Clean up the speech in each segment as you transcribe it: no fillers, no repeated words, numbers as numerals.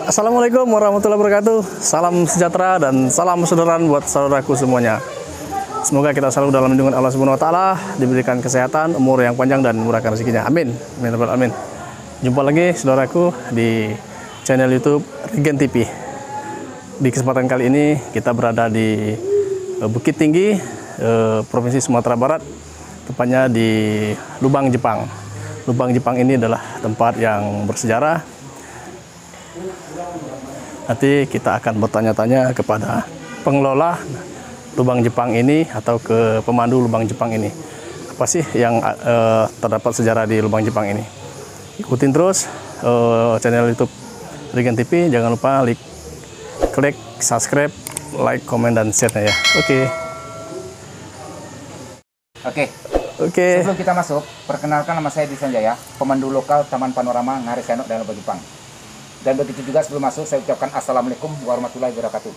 Assalamualaikum warahmatullahi wabarakatuh. Salam sejahtera dan salam persaudaraan buat saudaraku semuanya. Semoga kita selalu dalam lindungan Allah Subhanahu wa taala, diberikan kesehatan, umur yang panjang dan murahkan rezekinya. Amin. Amin rabbal alamin. Jumpa lagi saudaraku di channel YouTube Regen TV. Di kesempatan kali ini kita berada di Bukit Tinggi, Provinsi Sumatera Barat, tepatnya di Lubang Jepang. Lubang Jepang ini adalah tempat yang bersejarah. Nanti kita akan bertanya-tanya kepada pengelola Lubang Jepang ini atau ke pemandu Lubang Jepang ini. Apa sih yang terdapat sejarah di Lubang Jepang ini? Ikutin terus channel YouTube Regen TV. Jangan lupa klik, subscribe, like, komen, dan share-nya ya. Oke. Sebelum kita masuk, perkenalkan nama saya Disan Jaya, pemandu lokal Taman Panorama Ngares Sianok dan Lubang Jepang. Dan begitu juga sebelum masuk saya ucapkan Assalamualaikum warahmatullahi wabarakatuh.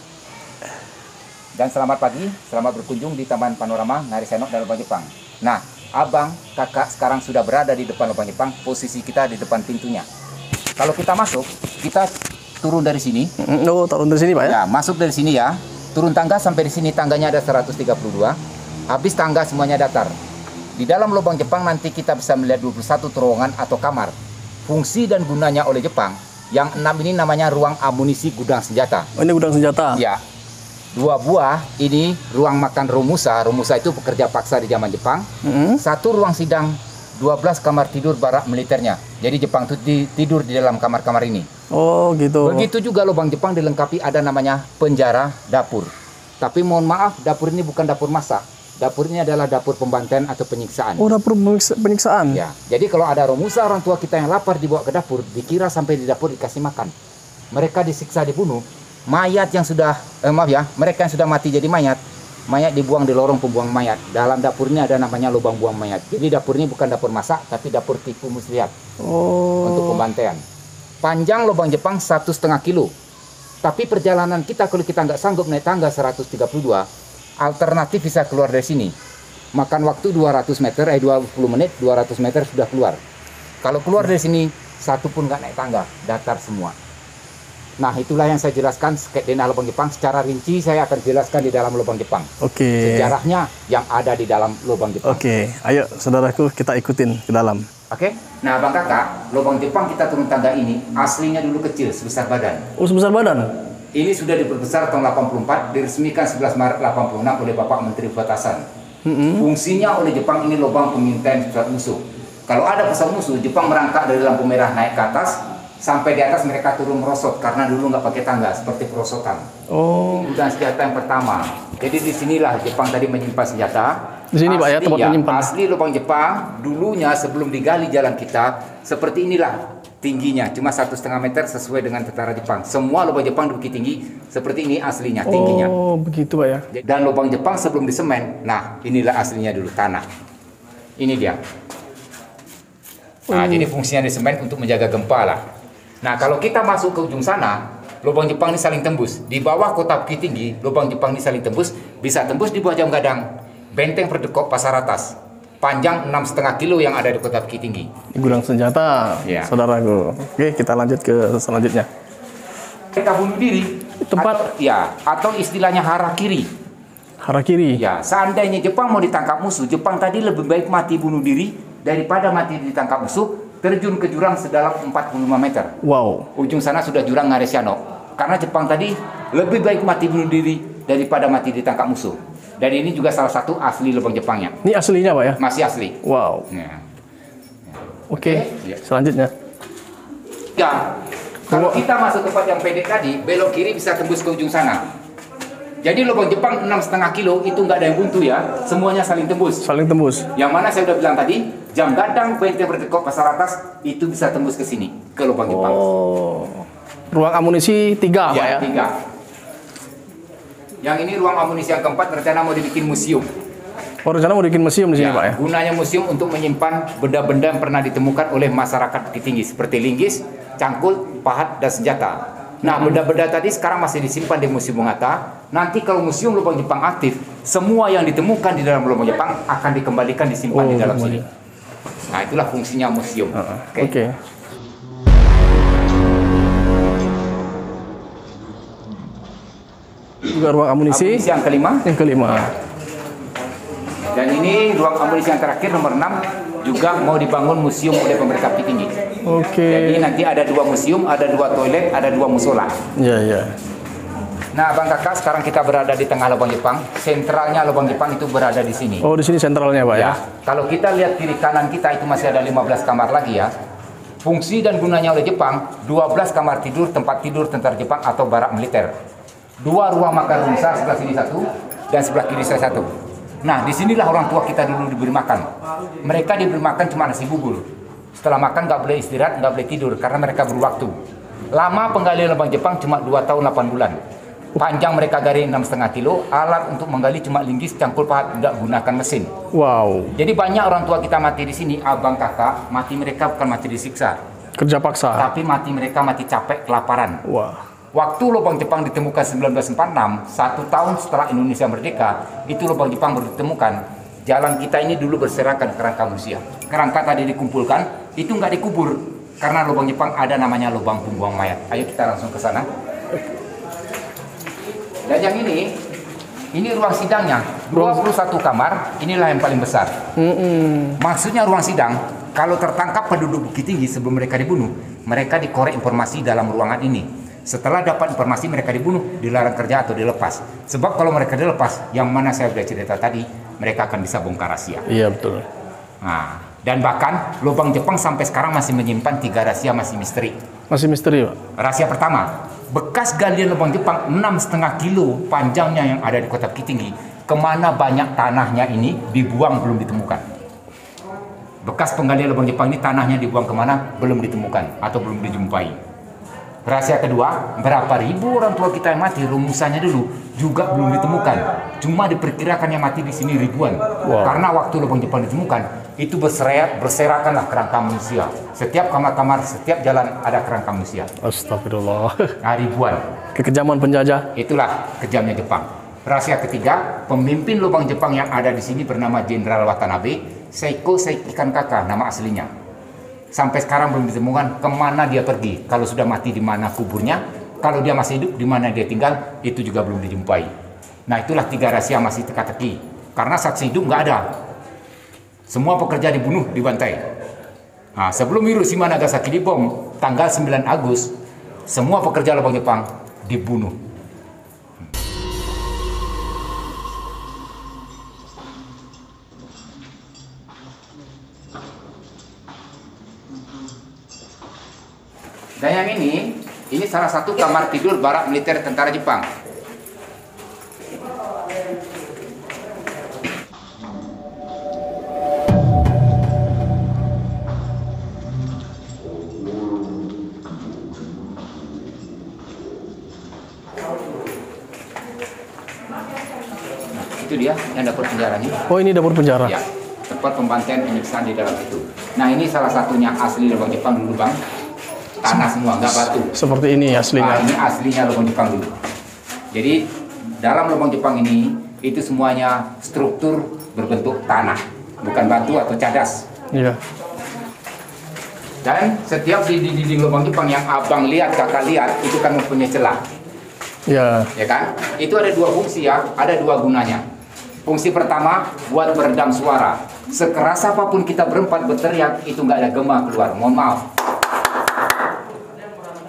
Dan selamat pagi, selamat berkunjung di Taman Panorama Ngares Sianok dan Lubang Jepang. Nah, abang, kakak sekarang sudah berada di depan Lubang Jepang, posisi kita di depan pintunya. Kalau kita masuk, kita turun dari sini. Turun dari sini Pak ya? Ya, masuk dari sini ya. Turun tangga sampai di sini tangganya ada 132. Habis tangga semuanya datar. Di dalam Lubang Jepang nanti kita bisa melihat 21 terowongan atau kamar. Fungsi dan gunanya oleh Jepang. Yang 6 ini namanya ruang amunisi gudang senjata. Oh, ini gudang senjata? Ya. 2 buah ini ruang makan Romusa. Romusa itu pekerja paksa di zaman Jepang. 1 ruang sidang, 12 kamar tidur barak militernya. Jadi Jepang itu tidur di dalam kamar-kamar ini. Oh gitu. Begitu juga Lubang Jepang dilengkapi ada namanya penjara dapur. Tapi mohon maaf, dapur ini bukan dapur masak. Dapur ini adalah dapur pembantaian atau penyiksaan. Oh, dapur penyiksaan? Ya, jadi kalau ada Romusa, orang tua kita yang lapar dibawa ke dapur, dikira sampai di dapur dikasih makan. Mereka disiksa, dibunuh. Mayat yang sudah, mereka yang sudah mati jadi mayat dibuang di lorong pembuang mayat. Dalam dapur ini ada namanya lubang buang mayat. Jadi dapur ini bukan dapur masak, tapi dapur tipu muslihat. Oh. Untuk pembantaian. Panjang Lubang Jepang 1,5 kilo. Tapi perjalanan kita kalau kita nggak sanggup naik tangga 132, alternatif bisa keluar dari sini. Makan waktu 200 meter, 20 menit, 200 meter sudah keluar. Kalau keluar dari sini, satu pun nggak naik tangga, datar semua. Nah, itulah yang saya jelaskan di Lubang Jepang. Secara rinci saya akan jelaskan di dalam Lubang Jepang. Oke. Sejarahnya yang ada di dalam Lubang Jepang. Oke, ayo saudaraku kita ikutin ke dalam. Oke. Nah, Bang Kakak, Lubang Jepang kita turun tangga ini aslinya dulu kecil, sebesar badan. Oh, sebesar badan? Ini sudah diperbesar tahun 84, diresmikan 11 Maret 86 oleh Bapak Menteri Batasan. Fungsinya oleh Jepang ini lubang pengintaian pesawat musuh. Kalau ada pesawat musuh, Jepang merangkak dari lampu merah naik ke atas, sampai di atas mereka turun merosot karena dulu nggak pakai tangga, seperti perosotan. Oh. Gudang senjata yang pertama. Jadi disinilah Jepang tadi menyimpan senjata. Di sini Pak ya, tempat menyimpan. Asli lubang Jepang dulunya sebelum digali jalan kita seperti inilah. Tingginya cuma 1,5 meter sesuai dengan tentara Jepang. Semua lubang Jepang Bukit Tinggi seperti ini aslinya tingginya. Oh begitu Pak ya. Dan lubang Jepang sebelum disemen, nah inilah aslinya dulu tanah. Ini dia. Nah jadi fungsinya disemen untuk menjaga gempa lah. Nah kalau kita masuk ke ujung sana, lubang Jepang ini saling tembus. Di bawah kota Bukit Tinggi, lubang Jepang ini saling tembus. Bisa tembus di bawah Jam Gadang, Benteng Perdekop Pasar Atas. Panjang 6,5 kilo yang ada di kota Bukit Tinggi. Gudang senjata, ya. Saudaraku. Oke, kita lanjut ke selanjutnya. Kita bunuh diri. Tempat atau istilahnya harakiri. Harakiri. Ya, seandainya Jepang mau ditangkap musuh, Jepang tadi lebih baik mati bunuh diri daripada mati ditangkap musuh, terjun ke jurang sedalam 45 meter. Wow. Ujung sana sudah jurang Ngares Sianok. Karena Jepang tadi lebih baik mati bunuh diri daripada mati ditangkap musuh. Dan ini juga salah satu asli lubang Jepangnya. Ini aslinya Pak ya? Masih asli. Wow. Ya. Oke. Selanjutnya. Ya. Kalau kita masuk tempat yang pendek tadi, belok kiri bisa tembus ke ujung sana. Jadi lubang Jepang 6,5 kilo itu nggak ada yang buntu ya. Semuanya saling tembus. Saling tembus. Yang mana saya udah bilang tadi, Jam Gadang, Benteng Perdekop Pasar Atas itu bisa tembus ke sini, ke lubang Jepang. Oh. Ruang amunisi 3 Pak ya? 3. Yang ini ruang amunisi yang keempat, rencana mau dibikin museum. Oh, rencana mau dibikin museum di sini Pak ya? Gunanya museum untuk menyimpan benda-benda yang pernah ditemukan oleh masyarakat Bukit Tinggi seperti linggis, cangkul, pahat, dan senjata. Nah, benda-benda tadi sekarang masih disimpan di Museum Bungata. Nanti kalau Museum Lubang Jepang aktif, semua yang ditemukan di dalam Lubang Jepang akan dikembalikan disimpan di dalam sini. Nah, itulah fungsinya museum. Oke. Juga ruang amunisi. Amunisi yang kelima. Yang kelima. Dan ini ruang amunisi yang terakhir nomor 6 juga mau dibangun museum oleh pemerintah Bukit Tinggi. Oke. Jadi nanti ada 2 museum, ada 2 toilet, ada 2 musola. Iya, iya. Nah, Bang Kakak, sekarang kita berada di tengah lubang Jepang. Sentralnya lubang Jepang itu berada di sini. Oh, di sini sentralnya, Pak ya. Kalau kita lihat kiri kanan kita itu masih ada 15 kamar lagi ya. Fungsi dan gunanya oleh Jepang, 12 kamar tidur, tempat tidur tentara Jepang atau barak militer. 2 ruang makan besar, sebelah sini 1 dan sebelah kiri saya 1. Nah, disinilah orang tua kita dulu diberi makan. Mereka diberi makan cuma nasi bubur. Setelah makan nggak boleh istirahat, nggak boleh tidur karena mereka berwaktu. Lama penggalian lubang Jepang cuma 2 tahun 8 bulan. Panjang mereka gali 6,5 kilo, alat untuk menggali cuma linggis, cangkul pahat, tidak gunakan mesin. Wow. Jadi banyak orang tua kita mati di sini, abang kakak, mati mereka bukan mati disiksa. Kerja paksa. Tapi mati mereka mati capek, kelaparan. Wah. Waktu lubang Jepang ditemukan 1946, 1 tahun setelah Indonesia merdeka, itu lubang Jepang baru ditemukan. Jalan kita ini dulu berserakan kerangka manusia. Kerangka tadi dikumpulkan, itu nggak dikubur. Karena lubang Jepang ada namanya lubang pembuang mayat. Ayo kita langsung ke sana. Dan yang ini ruang sidangnya, 21 kamar, inilah yang paling besar. Maksudnya ruang sidang, kalau tertangkap penduduk Bukit Tinggi sebelum mereka dibunuh, mereka dikorek informasi dalam ruangan ini. Setelah dapat informasi mereka dibunuh, dilarang kerja atau dilepas. Sebab kalau mereka dilepas, yang mana saya sudah cerita tadi, mereka akan bisa bongkar rahasia. Iya, betul. Nah, dan bahkan lubang Jepang sampai sekarang masih menyimpan 3 rahasia masih misteri. Masih misteri, Pak. Rahasia pertama, bekas galian lubang Jepang 6,5 kilo panjangnya yang ada di kota Bukit Tinggi, kemana banyak tanahnya ini dibuang belum ditemukan. Bekas penggalian lubang Jepang ini tanahnya dibuang kemana belum ditemukan atau belum dijumpai. Rahasia kedua, berapa ribu orang tua kita yang mati, rumusannya dulu juga belum ditemukan. Cuma diperkirakan yang mati di sini ribuan. Wow. Karena waktu lubang Jepang ditemukan, itu berserakanlah kerangka manusia. Setiap kamar-kamar, setiap jalan ada kerangka manusia. Astagfirullah. Nah, ribuan. Kekejaman penjajah. Itulah kejamnya Jepang. Rahasia ketiga, pemimpin lubang Jepang yang ada di sini bernama Jenderal Watanabe, Seiko Seikikan Kaka, nama aslinya. Sampai sekarang belum ditemukan kemana dia pergi. Kalau sudah mati di mana kuburnya, kalau dia masih hidup di mana dia tinggal, itu juga belum dijumpai. Nah, itulah 3 rahasia masih teka-teki. Karena saksi hidup nggak ada. Semua pekerja dibunuh, dibantai. Nah, sebelum Hiroshima Nagasaki dibom, tanggal 9 Agustus, semua pekerja lubang Jepang dibunuh. Dan yang ini salah satu kamar tidur barak militer tentara Jepang. Itu dia yang dapur penjaranya. Oh, ini dapur penjara. Ya, tempat pembantaian penyiksaan di dalam itu. Nah, ini salah satunya asli lubang Jepang dulu, Bang. Tanah semua, nggak batu. Seperti ini aslinya. Nah, ini aslinya lubang Jepang dulu. Jadi dalam lubang Jepang ini itu semuanya struktur berbentuk tanah, bukan batu atau cadas. Iya. Dan setiap di dinding lubang Jepang yang abang lihat, kakak lihat, itu kan mempunyai celah. Iya. Ya kan? Itu ada 2 fungsi ya, ada 2 gunanya. Fungsi pertama buat meredam suara. Sekeras apapun kita berempat berteriak, itu nggak ada gema keluar. Mohon maaf.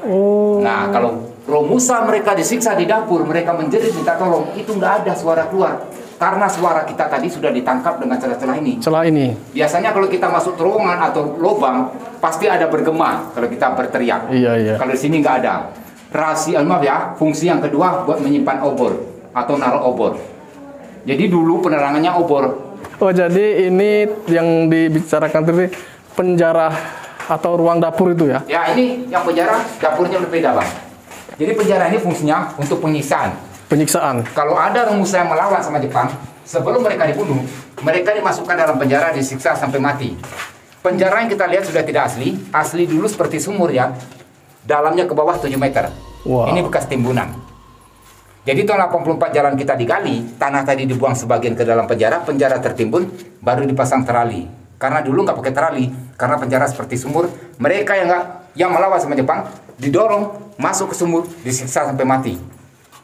Oh. Nah, kalau Romusa mereka disiksa di dapur, mereka menjerit minta tolong, itu nggak ada suara keluar. Karena suara kita tadi sudah ditangkap dengan celah-celah ini. Celah ini. Biasanya kalau kita masuk terowongan atau lubang, pasti ada bergema kalau kita berteriak. Iya, iya. Kalau di sini nggak ada. Rahasia, maaf ya, fungsi yang kedua buat menyimpan obor atau naruh obor. Jadi dulu penerangannya obor. Oh, jadi ini yang dibicarakan tadi penjara atau ruang dapur itu ya? Ya, ini yang penjara, dapurnya berbeda, Bang. Jadi penjara ini fungsinya untuk penyiksaan. Penyiksaan. Kalau ada Romusa yang melawan sama Jepang, sebelum mereka dibunuh, mereka dimasukkan dalam penjara, disiksa sampai mati. Penjara yang kita lihat sudah tidak asli. Asli dulu seperti sumur ya. Dalamnya ke bawah 7 meter. Wow. Ini bekas timbunan. Jadi tahun 84 jalan kita digali, tanah tadi dibuang sebagian ke dalam penjara, penjara tertimbun, baru dipasang terali. Karena dulu nggak pakai terali, karena penjara seperti sumur. Mereka yang melawan sama Jepang didorong masuk ke sumur, disiksa sampai mati.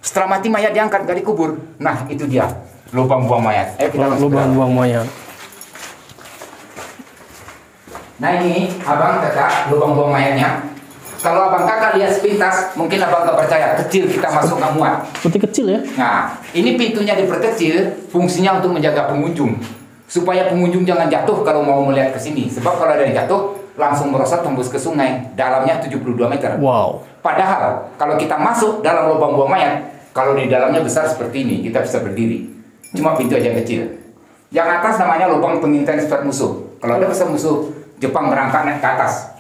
Setelah mati mayat diangkat, gak dikubur. Nah, itu dia lubang buang mayat. Kita lubang buang mayat. Nah, ini abang kakak lubang buang mayatnya. Kalau abang kakak lihat sepintas, mungkin abang gak percaya, kecil, kita masuk gak muat. Seperti kecil ya? Nah, ini pintunya diperkecil, fungsinya untuk menjaga pengunjung. Supaya pengunjung jangan jatuh kalau mau melihat ke sini. Sebab kalau ada yang jatuh, langsung merosot tembus ke sungai. Dalamnya 72 meter. Wow. Padahal, kalau kita masuk dalam lubang buang mayat, kalau di dalamnya besar seperti ini, kita bisa berdiri. Cuma pintu aja kecil. Yang atas namanya lubang pengintai sifat musuh. Kalau ada pesan musuh, Jepang berangkat naik ke atas.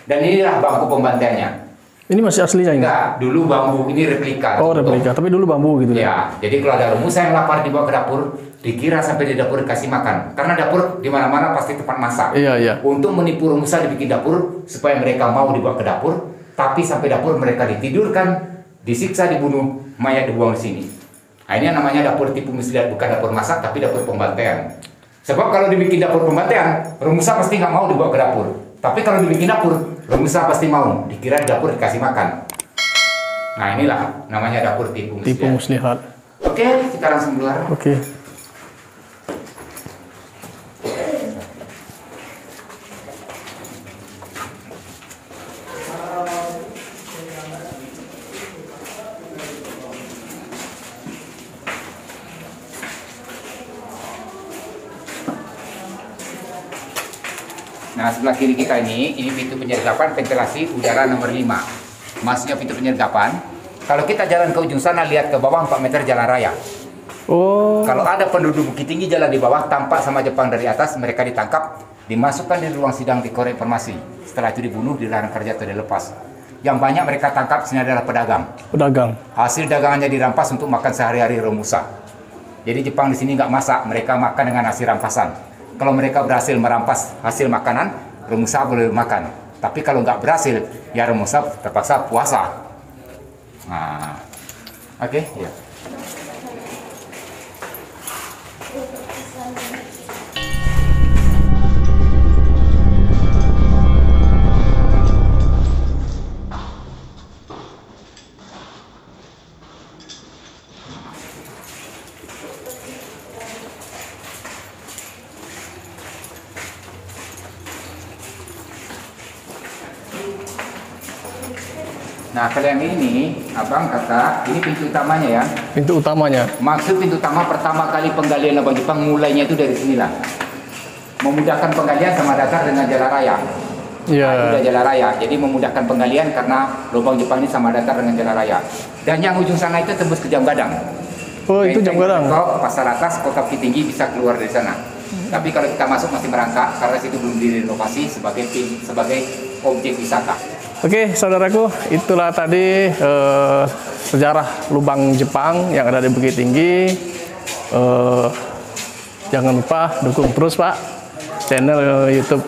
Dan inilah bangku pembantaiannya. Ini masih aslinya ini? Enggak, dulu bambu, ini replika. Oh, replika, tapi dulu bambu gitu ya? Ya, jadi kalau ada Romusa yang lapar dibawa ke dapur, dikira sampai di dapur dikasih makan. Karena dapur di mana-mana pasti tempat masak. Iya, iya. Untuk menipu Romusa dibikin dapur, supaya mereka mau dibawa ke dapur, tapi sampai dapur mereka ditidurkan, disiksa, dibunuh, mayat dibuang di sini. Nah, ini yang namanya dapur tipu muslihat, bukan dapur masak, tapi dapur pembantaian. Sebab kalau dibikin dapur pembantaian, Romusa pasti nggak mau dibawa ke dapur. Tapi kalau dibikin dapur, Romusa pasti mau. Dikira di dapur dikasih makan. Nah, inilah namanya dapur tipu muslihat. Tipu muslihat. Oke, kita langsung keluar. Oke. Nah, sebelah kiri kita ini pintu penyergapan ventilasi udara nomor 5. Maksudnya pintu penyergapan. Kalau kita jalan ke ujung sana, lihat ke bawah 4 meter jalan raya. Oh. Kalau ada penduduk Bukit Tinggi jalan di bawah, tampak sama Jepang dari atas, mereka ditangkap, dimasukkan di ruang sidang di Korek Informasi. Setelah itu dibunuh, dilarang kerja atau dilepas. Yang banyak mereka tangkap sini adalah pedagang. Pedagang. Hasil dagangannya dirampas untuk makan sehari-hari Romusa. Jadi Jepang di sini nggak masak, mereka makan dengan hasil rampasan. Kalau mereka berhasil merampas hasil makanan, Romusa boleh makan. Tapi kalau nggak berhasil, ya Romusa terpaksa puasa. Nah, oke, ya. Nah, kalau yang ini, abang kata, ini pintu utamanya ya. Pintu utamanya. Maksud pintu utama pertama kali penggalian lubang Jepang mulainya itu dari sinilah. Memudahkan penggalian sama datar dengan jalan raya. Iya. Nah, itu jalan raya. Jadi memudahkan penggalian karena lubang Jepang ini sama datar dengan jalan raya. Dan yang ujung sana itu tembus ke Jam Gadang. Oh, itu Jam Gadang. Pasar atas, Kota Bukit Tinggi bisa keluar dari sana. Tapi kalau kita masuk masih merangkak karena situ belum direnovasi sebagai objek wisata. Oke, saudaraku, itulah tadi sejarah lubang Jepang yang ada di Bukit Tinggi. Jangan lupa dukung terus Pak channel YouTube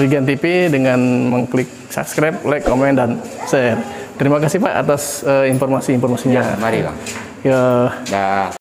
Regen TV dengan mengklik subscribe, like, komen, dan share. Terima kasih Pak atas informasi-informasinya. Ya, mari Bang. Ya. Dah.